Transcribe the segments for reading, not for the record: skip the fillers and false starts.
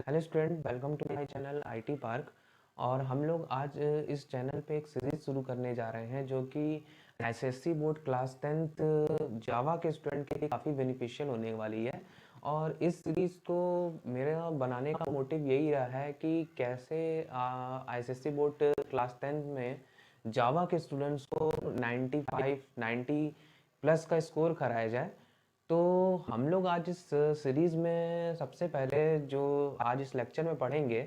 Hello student, welcome to my channel IT park. और हम लोग आज इस चैनल पे एक सीरीज़ शुरू करने जा रहे हैं जो कि एसएससी बोर्ड क्लास 10th जावा के स्टूडेंट के लिए काफ़ी बेनिफिशियल होने वाली है। और इस सीरीज़ को मेरा बनाने का मोटिव यही रहा है कि कैसे एसएससी बोर्ड क्लास 10th में जावा के स्टूडेंट्स को 95 90 प्लस का स्कोर कराया जाए। तो हम लोग आज इस सीरीज़ में सबसे पहले जो आज इस लेक्चर में पढ़ेंगे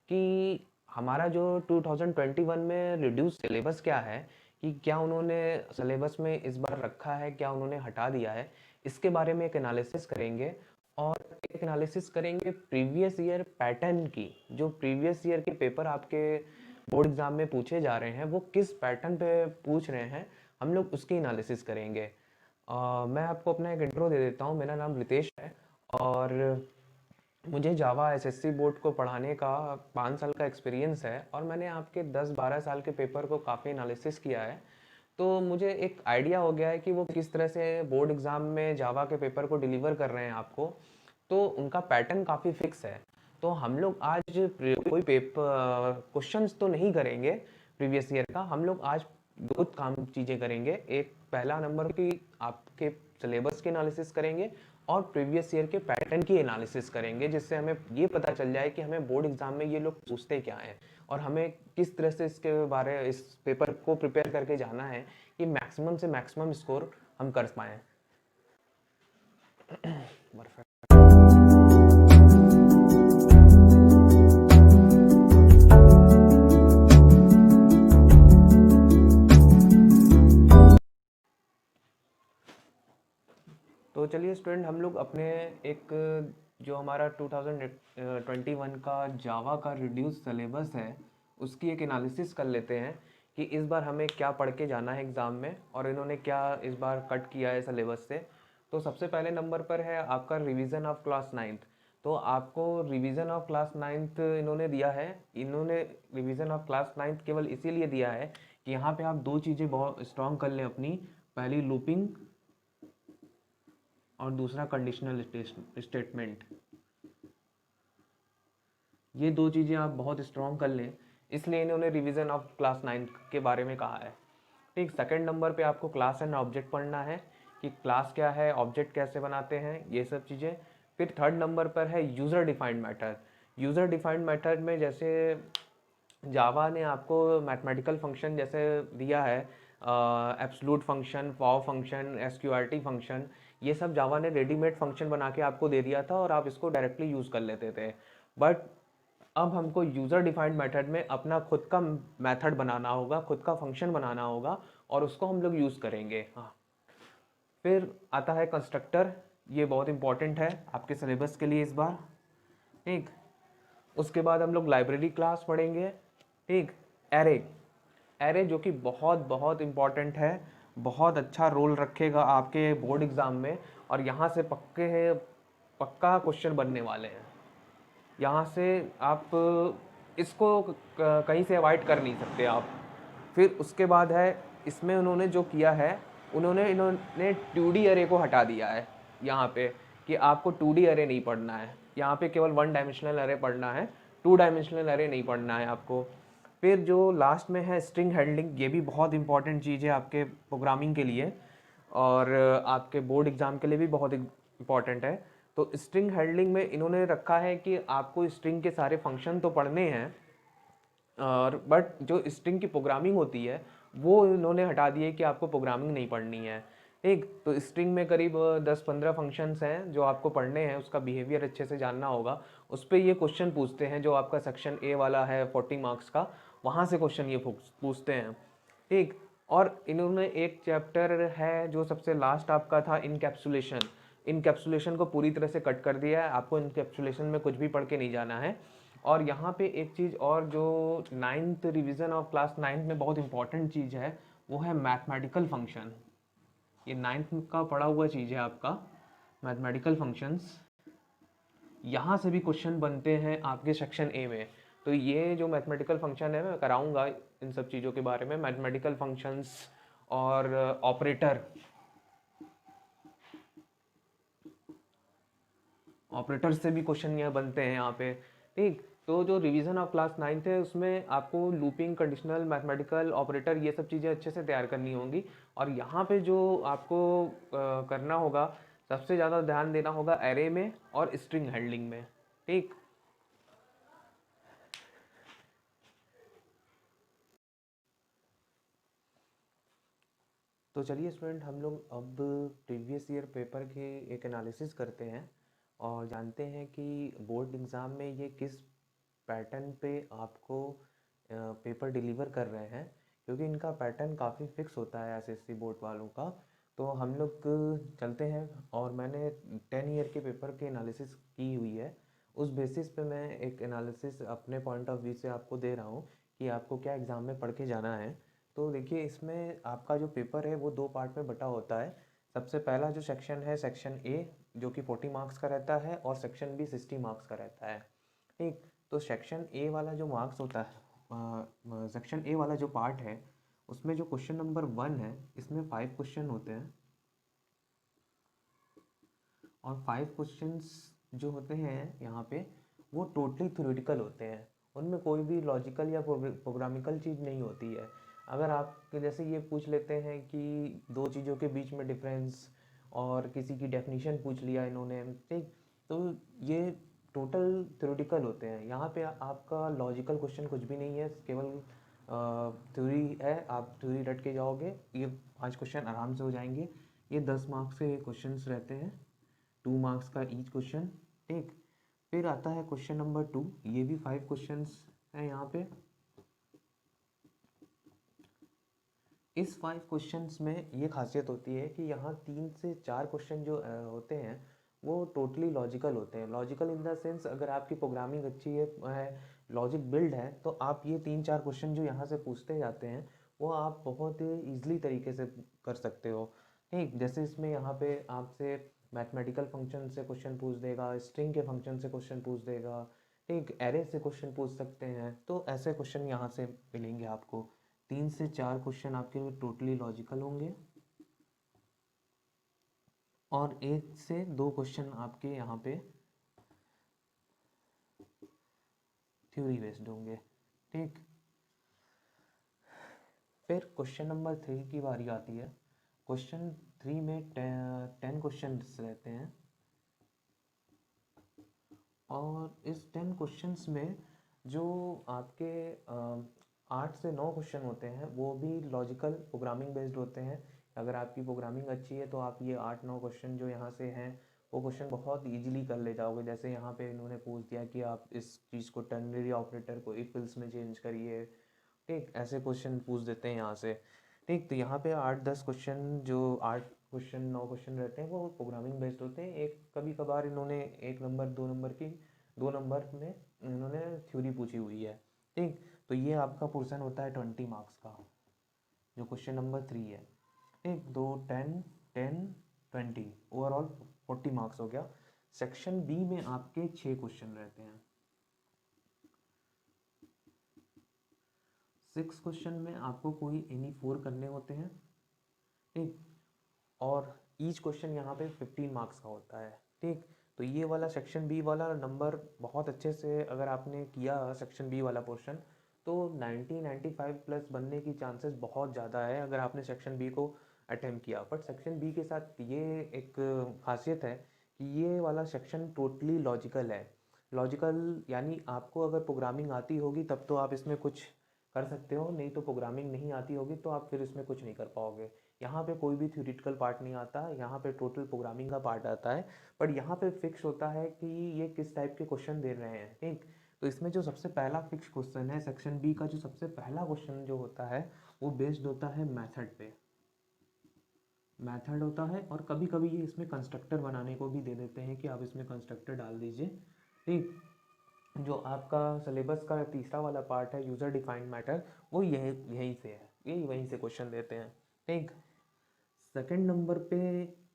कि हमारा जो 2021 में रिड्यूस सिलेबस क्या है, कि क्या उन्होंने सिलेबस में इस बार रखा है, क्या उन्होंने हटा दिया है, इसके बारे में एक एनालिसिस करेंगे। और एक एनालिसिस करेंगे प्रीवियस ईयर पैटर्न की। जो प्रीवियस ईयर के पेपर आपके बोर्ड एग्जाम में पूछे जा रहे हैं वो किस पैटर्न पे पूछ रहे हैं, हम लोग उसकी एनालिसिस करेंगे। मैं आपको अपना एक इंट्रो दे देता हूँ। मेरा नाम रितेश है और मुझे जावा एसएससी बोर्ड को पढ़ाने का 5 साल का एक्सपीरियंस है और मैंने आपके 10-12 साल के पेपर को काफ़ी एनालिसिस किया है। तो मुझे एक आइडिया हो गया है कि वो किस तरह से बोर्ड एग्ज़ाम में जावा के पेपर को डिलीवर कर रहे हैं आपको। तो उनका पैटर्न काफ़ी फिक्स है। तो हम लोग आज कोई पेपर क्वेश्चंस तो नहीं करेंगे प्रीवियस ईयर का। हम लोग आज दो काम चीज़ें करेंगे। एक, पहला नंबर की आपके सिलेबस की एनालिसिस करेंगे और प्रीवियस ईयर के पैटर्न की एनालिसिस करेंगे, जिससे हमें ये पता चल जाए कि हमें बोर्ड एग्जाम में ये लोग पूछते क्या हैं और हमें किस तरह से इस पेपर को प्रिपेयर करके जाना है कि मैक्सिमम से मैक्सिमम स्कोर हम कर पाएँ। तो चलिए स्टूडेंट, हम लोग अपने एक जो हमारा 2021 का जावा का रिड्यूस सिलेबस है उसकी एक एनालिसिस कर लेते हैं कि इस बार हमें क्या पढ़ के जाना है एग्ज़ाम में और इन्होंने क्या इस बार कट किया है सिलेबस से। तो सबसे पहले नंबर पर है आपका रिवीजन ऑफ क्लास 9th। तो आपको रिवीजन ऑफ क्लास 9th इन्होंने दिया है। इन्होंने रिवीजन ऑफ क्लास 9th केवल इसीलिए दिया है कि यहाँ पे आप दो चीज़ें बहुत स्ट्रॉन्ग कर लें अपनी। पहली लूपिंग और दूसरा कंडीशनल स्टेटमेंट। ये दो चीज़ें आप बहुत स्ट्रॉन्ग कर लें, इसलिए इन्होंने रिवीजन ऑफ क्लास 9 के बारे में कहा है। ठीक, सेकंड नंबर पे आपको क्लास एंड ऑब्जेक्ट पढ़ना है कि क्लास क्या है, ऑब्जेक्ट कैसे बनाते हैं, ये सब चीज़ें। फिर थर्ड नंबर पर है user defined method. User defined method में जैसे जावा ने आपको मैथमेटिकल फंक्शन जैसे दिया है, absolute function, for function, SQRT function, ये सब जावा ने रेडीमेड फंक्शन बना के आपको दे दिया था और आप इसको डायरेक्टली यूज़ कर लेते थे। बट अब हमको यूज़र डिफाइंड मेथड में अपना खुद का मेथड बनाना होगा, खुद का फंक्शन बनाना होगा और उसको हम लोग यूज़ करेंगे। हाँ, फिर आता है कंस्ट्रक्टर। ये बहुत इंपॉर्टेंट है आपके सिलेबस के लिए इस बार। ठीक, उसके बाद हम लोग लाइब्रेरी क्लास पढ़ेंगे। ठीक, एरे। एरे जो कि बहुत बहुत इम्पॉर्टेंट है, बहुत अच्छा रोल रखेगा आपके बोर्ड एग्ज़ाम में और यहाँ से पक्का क्वेश्चन बनने वाले हैं। यहाँ से आप इसको कहीं से अवॉइड कर नहीं सकते आप। फिर उसके बाद है, इसमें उन्होंने जो किया है, इन्होंने 2D अरे को हटा दिया है यहाँ पे, कि आपको 2D अरे नहीं पढ़ना है। यहाँ पे केवल 1 डायमेंशनल अरे पढ़ना है, 2 डायमेंशनल अरे नहीं पढ़ना है आपको। फिर जो लास्ट में है स्ट्रिंग हैंडलिंग, ये भी बहुत इंपॉर्टेंट चीज़ है आपके प्रोग्रामिंग के लिए और आपके बोर्ड एग्ज़ाम के लिए भी बहुत इंपॉर्टेंट है। तो स्ट्रिंग हैंडलिंग में इन्होंने रखा है कि आपको स्ट्रिंग के सारे फंक्शन तो पढ़ने हैं और बट जो स्ट्रिंग की प्रोग्रामिंग होती है वो इन्होंने हटा दिए कि आपको प्रोग्रामिंग नहीं पढ़नी है। ठीक, तो स्ट्रिंग में करीब 10-15 फंक्शंस हैं जो आपको पढ़ने हैं, उसका बिहेवियर अच्छे से जानना होगा। उस पर ये क्वेश्चन पूछते हैं, जो आपका सेक्शन ए वाला है 40 मार्क्स का, वहाँ से क्वेश्चन ये पूछते हैं। ठीक, और इन्होंने एक चैप्टर है जो सबसे लास्ट आपका था, इनकैप्सुलेशन। इनकैप्सुलेशन को पूरी तरह से कट कर दिया है, आपको इनकैप्सुलेशन में कुछ भी पढ़ के नहीं जाना है। और यहाँ पे एक चीज़ और जो 9th revision of class 9th में बहुत इंपॉर्टेंट चीज़ है, वो है मैथमेटिकल फंक्शन। ये 9th का पढ़ा हुआ चीज़ है आपका, मैथमेटिकल फंक्शंस। यहाँ से भी क्वेश्चन बनते हैं आपके सेक्शन ए में। तो ये जो मैथमेटिकल फंक्शन है, मैं कराऊंगा इन सब चीज़ों के बारे में, मैथमेटिकल फंक्शंस और ऑपरेटर। ऑपरेटर से भी क्वेश्चन यहाँ बनते हैं यहाँ पे। ठीक। तो जो रिवीजन ऑफ क्लास 9th है उसमें आपको लूपिंग, कंडीशनल, मैथमेटिकल ऑपरेटर ये सब चीज़ें अच्छे से तैयार करनी होंगी। और यहाँ पे जो आपको करना होगा, सबसे ज़्यादा ध्यान देना होगा एरे में और स्ट्रिंग हैंडलिंग में। ठीक। तो चलिए स्टूडेंट, हम लोग अब प्रीवियस ईयर पेपर के एक एनालिसिस करते हैं और जानते हैं कि बोर्ड एग्ज़ाम में ये किस पैटर्न पे आपको पेपर डिलीवर कर रहे हैं, क्योंकि इनका पैटर्न काफ़ी फिक्स होता है एसएससी बोर्ड वालों का। तो हम लोग चलते हैं और मैंने 10 ईयर के पेपर की एनालिसिस की हुई है। उस बेसिस पे मैं एक एनालिसिस अपने पॉइंट ऑफ व्यू से आपको दे रहा हूँ कि आपको क्या एग्ज़ाम में पढ़ के जाना है। तो देखिए, इसमें आपका जो पेपर है वो 2 पार्ट में बटा होता है। सबसे पहला जो सेक्शन है, सेक्शन ए, जो कि 40 मार्क्स का रहता है, और सेक्शन बी 60 मार्क्स का रहता है। ठीक। तो सेक्शन ए वाला जो मार्क्स होता है, सेक्शन ए वाला जो पार्ट है, उसमें जो क्वेश्चन नंबर 1 है, इसमें 5 क्वेश्चन होते हैं। और 5 क्वेश्चंस जो होते हैं यहाँ पे, वो टोटली थ्योरेटिकल होते हैं। उनमें कोई भी लॉजिकल या प्रोग्रामिकल चीज़ नहीं होती है। अगर आप जैसे ये पूछ लेते हैं कि दो चीज़ों के बीच में डिफरेंस, और किसी की डेफिनेशन पूछ लिया इन्होंने, ठीक। तो ये टोटल थ्योरेटिकल होते हैं। यहाँ पे आपका लॉजिकल क्वेश्चन कुछ भी नहीं है, केवल थ्योरी है। आप थ्योरी रट के जाओगे, ये 5 क्वेश्चन आराम से हो जाएंगे। ये 10 मार्क्स के क्वेश्चंस रहते हैं, 2 मार्क्स का ईच क्वेश्चन। ठीक। फिर आता है क्वेश्चन नंबर 2, ये भी 5 क्वेश्चंस है यहाँ पे। इस 5 क्वेश्चंस में ये खासियत होती है कि यहाँ 3 से 4 क्वेश्चन जो होते हैं वो टोटली लॉजिकल होते हैं। लॉजिकल इन द सेंस, अगर आपकी प्रोग्रामिंग अच्छी है, लॉजिक बिल्ड है, तो आप ये 3-4 क्वेश्चन जो यहाँ से पूछते जाते हैं वो आप बहुत ईजिली तरीके से कर सकते हो। ठीक। जैसे इसमें यहाँ पे आपसे मैथमेटिकल फंक्शन से क्वेश्चन पूछ देगा, स्ट्रिंग के फंक्शन से क्वेश्चन पूछ देगा, ठीक, एरे से क्वेश्चन पूछ सकते हैं। तो ऐसे क्वेश्चन यहाँ से मिलेंगे आपको। 3 से 4 क्वेश्चन आपके टोटली लॉजिकल होंगे, और 1 से 2 क्वेश्चन आपके यहाँ पे थ्योरी बेस्ड होंगे। ठीक। फिर क्वेश्चन नंबर 3 की बारी आती है। क्वेश्चन 3 में 10 क्वेश्चन रहते हैं, और इस 10 क्वेश्चंस में जो आपके 8 से 9 क्वेश्चन होते हैं वो भी लॉजिकल प्रोग्रामिंग बेस्ड होते हैं। अगर आपकी प्रोग्रामिंग अच्छी है तो आप ये 8-9 क्वेश्चन जो यहाँ से हैं वो क्वेश्चन बहुत इजीली कर ले जाओगे। जैसे यहाँ पे इन्होंने पूछ दिया कि आप इस चीज़ को, टर्नरी ऑपरेटर को इफ एल्स में चेंज करिए। ठीक। ऐसे क्वेश्चन पूछ देते हैं यहाँ से। ठीक। तो यहाँ पे 8-10 क्वेश्चन, जो 8 क्वेश्चन 9 क्वेश्चन रहते हैं वो प्रोग्रामिंग बेस्ड होते हैं। एक कभी कभार इन्होंने 1 नंबर 2 नंबर की, 2 नंबर में इन्होंने थ्योरी पूछी हुई है। ठीक। तो ये आपका पोर्शन होता है 20 मार्क्स का, जो क्वेश्चन नंबर 3 है। ठीक। 2, 10, 10, 20, ओवरऑल 40 मार्क्स हो गया। सेक्शन बी में आपके 6 क्वेश्चन रहते हैं। 6 क्वेश्चन में आपको कोई एनी 4 करने होते हैं। ठीक। और ईच क्वेश्चन यहाँ पे 15 मार्क्स का होता है। ठीक। तो ये वाला सेक्शन बी वाला नंबर बहुत अच्छे से अगर आपने किया सेक्शन बी वाला पोर्शन, तो 90-95 प्लस बनने की चांसेस बहुत ज़्यादा है अगर आपने सेक्शन बी को अटेम्प्ट किया। बट सेक्शन बी के साथ ये एक खासियत है कि ये वाला सेक्शन टोटली लॉजिकल है। लॉजिकल यानी आपको अगर प्रोग्रामिंग आती होगी तब तो आप इसमें कुछ कर सकते हो, नहीं तो प्रोग्रामिंग नहीं आती होगी तो आप फिर इसमें कुछ नहीं कर पाओगे। यहाँ पे कोई भी थ्योरेटिकल पार्ट नहीं आता, यहाँ पे टोटल प्रोग्रामिंग का पार्ट आता है। बट यहाँ पे फिक्स होता है कि ये किस टाइप के क्वेश्चन दे रहे हैं। ठीक। तो इसमें जो सबसे पहला फिक्स क्वेश्चन है सेक्शन बी का, जो सबसे पहला क्वेश्चन जो होता है वो बेस्ड होता है मेथड पे। मेथड होता है, और कभी कभी ये इसमें कंस्ट्रक्टर बनाने को भी दे देते हैं कि आप इसमें कंस्ट्रक्टर डाल दीजिए। ठीक। जो आपका सिलेबस का तीसरा वाला पार्ट है, यूज़र डिफाइंड मैटर, वो यहीं से है, यही वहीं से क्वेश्चन देते हैं। ठीक। सेकंड नंबर पे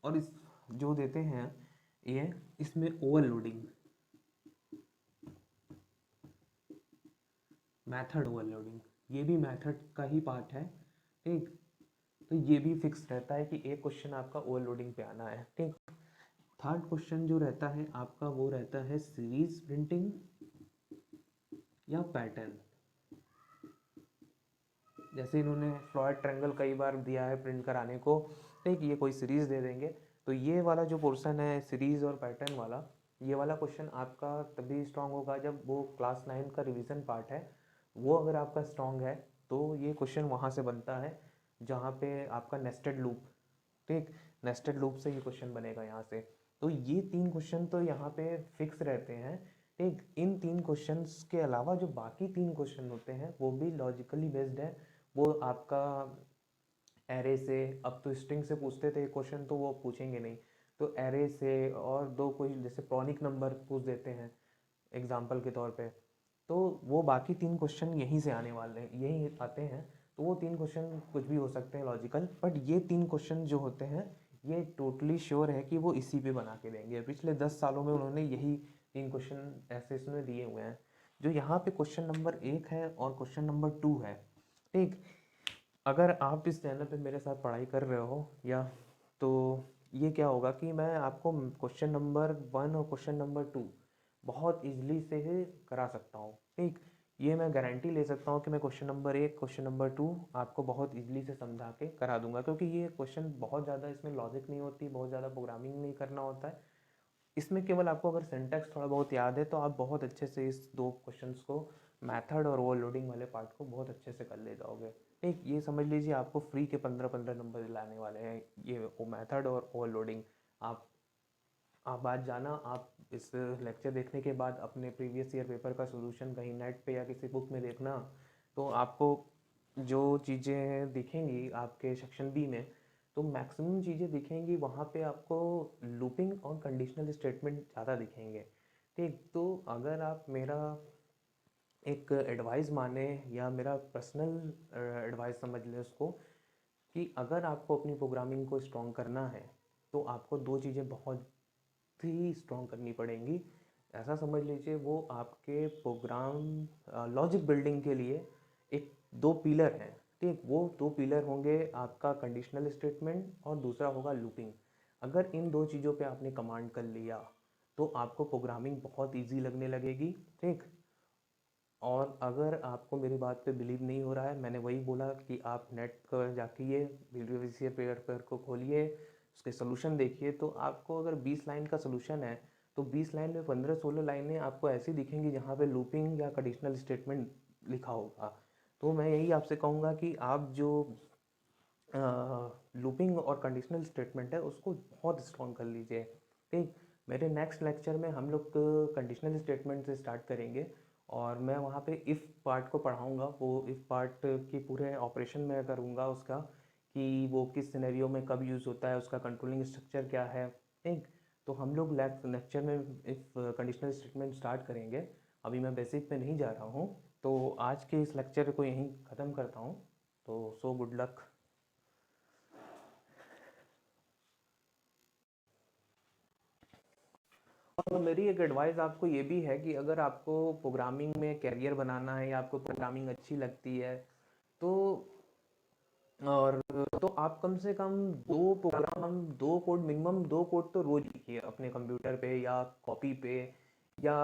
और इस जो देते हैं ये, इसमें ओवरलोडिंग, मेथड ओवरलोडिंग, ये भी मेथड का ही पार्ट है। ठीक। तो ये भी फिक्स रहता है कि एक क्वेश्चन आपका ओवरलोडिंग पे आना है। ठीक। थर्ड क्वेश्चन जो रहता है आपका वो रहता है सीरीज प्रिंटिंग। या पैटर्न। जैसे इन्होंने फ्लॉयड ट्रायंगल कई बार दिया है प्रिंट कराने को, ठीक, ये कोई सीरीज़ दे देंगे, तो ये वाला जो पोर्शन है सीरीज़ और पैटर्न वाला, ये वाला क्वेश्चन आपका तभी स्ट्रांग होगा जब वो क्लास 9 का रिवीजन पार्ट है वो अगर आपका स्ट्रांग है, तो ये क्वेश्चन वहाँ से बनता है जहाँ पे आपका नेस्टेड लूप, ठीक, नेस्टेड लूप से ये क्वेश्चन बनेगा यहाँ से। तो ये 3 क्वेश्चन तो यहाँ पे फिक्स रहते हैं, ठीक। इन 3 क्वेश्चंस के अलावा जो बाकी 3 क्वेश्चन होते हैं वो भी लॉजिकली बेस्ड है। वो आपका एरे से, अब तो स्ट्रिंग से पूछते थे क्वेश्चन तो वो पूछेंगे नहीं, तो एरे से और दो कोई जैसे प्रॉनिक नंबर पूछ देते हैं एग्जाम्पल के तौर पे, तो वो बाकी 3 क्वेश्चन यहीं से आने वाले हैं, यहीं आते हैं। तो वो 3 क्वेश्चन कुछ भी हो सकते हैं लॉजिकल, बट ये 3 क्वेश्चन जो होते हैं ये टोटली श्योर है कि वो इसी पे बना के देंगे। पिछले 10 सालों में उन्होंने यही 3 क्वेश्चन ऐसे इसमें दिए हुए हैं। जो यहाँ पे क्वेश्चन नंबर 1 है और क्वेश्चन नंबर 2 है, ठीक, अगर आप इस चैनल पे मेरे साथ पढ़ाई कर रहे हो या, तो ये क्या होगा कि मैं आपको क्वेश्चन नंबर 1 और क्वेश्चन नंबर 2 बहुत इजीली से ही करा सकता हूँ, ठीक। ये मैं गारंटी ले सकता हूँ कि मैं क्वेश्चन नंबर 1 क्वेश्चन नंबर 2 आपको बहुत इजीली से समझा के करा दूंगा, क्योंकि ये क्वेश्चन बहुत ज़्यादा इसमें लॉजिक नहीं होती, बहुत ज़्यादा प्रोग्रामिंग नहीं करना होता है इसमें। केवल आपको अगर सिंटैक्स थोड़ा बहुत याद है तो आप बहुत अच्छे से इस 2 क्वेश्चंस को, मेथड और ओवरलोडिंग वाले पार्ट को बहुत अच्छे से कर ले जाओगे, ठीक। ये समझ लीजिए आपको फ्री के 15-15 नंबर दिलाने वाले हैं ये वो मेथड और ओवरलोडिंग। आप आज जाना, आप इस लेक्चर देखने के बाद अपने प्रीवियस ईयर पेपर का सॉल्यूशन कहीं नेट पे या किसी बुक में देखना, तो आपको जो चीज़ें दिखेंगी आपके सेक्शन बी में, तो मैक्सिमम चीज़ें दिखेंगी वहाँ पे आपको लूपिंग और कंडीशनल स्टेटमेंट ज़्यादा दिखेंगे, ठीक। तो अगर आप मेरा एक एडवाइस माने या मेरा पर्सनल एडवाइस समझ लें उसको, कि अगर आपको अपनी प्रोग्रामिंग को स्ट्रॉन्ग करना है तो आपको 2 चीज़ें बहुत ही स्ट्रॉन्ग करनी पड़ेंगी। ऐसा समझ लीजिए वो आपके प्रोग्राम लॉजिक बिल्डिंग के लिए एक 2 पिलर हैं, ठीक। वो 2 पिलर होंगे आपका कंडीशनल स्टेटमेंट और दूसरा होगा लूपिंग। अगर इन 2 चीज़ों पे आपने कमांड कर लिया तो आपको प्रोग्रामिंग बहुत ईजी लगने लगेगी, ठीक। और अगर आपको मेरी बात पे बिलीव नहीं हो रहा है, मैंने वही बोला कि आप नेट पर जाके प्रीवियस ईयर पेपर को खोलिए, उसके सोल्यूशन देखिए, तो आपको अगर 20 लाइन का सोल्यूशन है तो 20 लाइन में 15-16 लाइनें आपको ऐसी दिखेंगी जहाँ पे लूपिंग या कंडीशनल स्टेटमेंट लिखा होगा। तो मैं यही आपसे कहूँगा कि आप जो लूपिंग और कंडीशनल स्टेटमेंट है उसको बहुत स्ट्रॉन्ग कर लीजिए, ठीक। मेरे नेक्स्ट लेक्चर में हम लोग कंडीशनल स्टेटमेंट से स्टार्ट करेंगे और मैं वहाँ पे इफ़ पार्ट को पढ़ाऊँगा। वो इफ़ पार्ट की पूरे ऑपरेशन में करूँगा उसका, कि वो किस सिनेरियो में कब यूज़ होता है, उसका कंट्रोलिंग स्ट्रक्चर क्या है, ठीक। तो हम लोग लेक्चर में इफ़ कंडीशनल स्टेटमेंट स्टार्ट करेंगे। अभी मैं बेसिक पे नहीं जा रहा हूँ, तो आज के इस लेक्चर को यहीं ख़त्म करता हूँ। तो सो गुड लक। और मेरी एक एडवाइस आपको ये भी है कि अगर आपको प्रोग्रामिंग में कैरियर बनाना है या आपको प्रोग्रामिंग अच्छी लगती है, तो और तो आप कम से कम 2 कोड, मिनिमम 2 कोड तो रोज लिखिए अपने कंप्यूटर पे या कॉपी पे, या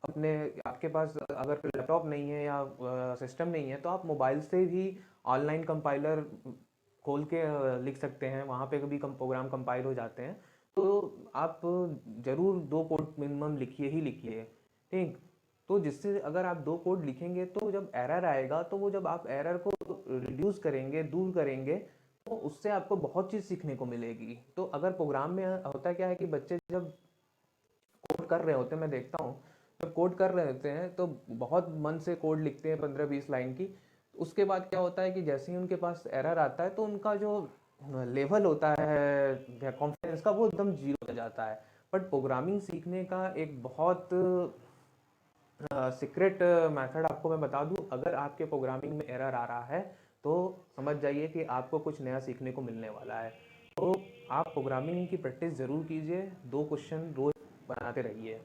अपने, आपके पास अगर लैपटॉप नहीं है या सिस्टम नहीं है तो आप मोबाइल से भी ऑनलाइन कंपाइलर खोल के लिख सकते हैं, वहाँ पे कभी प्रोग्राम कंपाइल हो जाते हैं। तो आप ज़रूर 2 कोड मिनिमम लिखिए ही लिखिए, ठीक। तो जिससे अगर आप 2 कोड लिखेंगे तो जब एरर आएगा तो वो जब आप एरर को रिड्यूस करेंगे, दूर करेंगे, तो उससे आपको बहुत चीज़ सीखने को मिलेगी। तो अगर प्रोग्राम में होता क्या है कि बच्चे जब कोड कर रहे होते हैं, मैं देखता हूँ जब कोड कर रहे होते हैं तो बहुत मन से कोड लिखते हैं 15-20 लाइन की। उसके बाद क्या होता है कि जैसे ही उनके पास एरर आता है तो उनका जो लेवल होता है कॉन्फिडेंस का वो एकदम जीरो हो जाता है। बट प्रोग्रामिंग सीखने का एक बहुत सीक्रेट मेथड आपको मैं बता दूं, अगर आपके प्रोग्रामिंग में एरर आ रहा है तो समझ जाइए कि आपको कुछ नया सीखने को मिलने वाला है। तो आप प्रोग्रामिंग की प्रैक्टिस ज़रूर कीजिए, 2 क्वेश्चन रोज बनाते रहिए।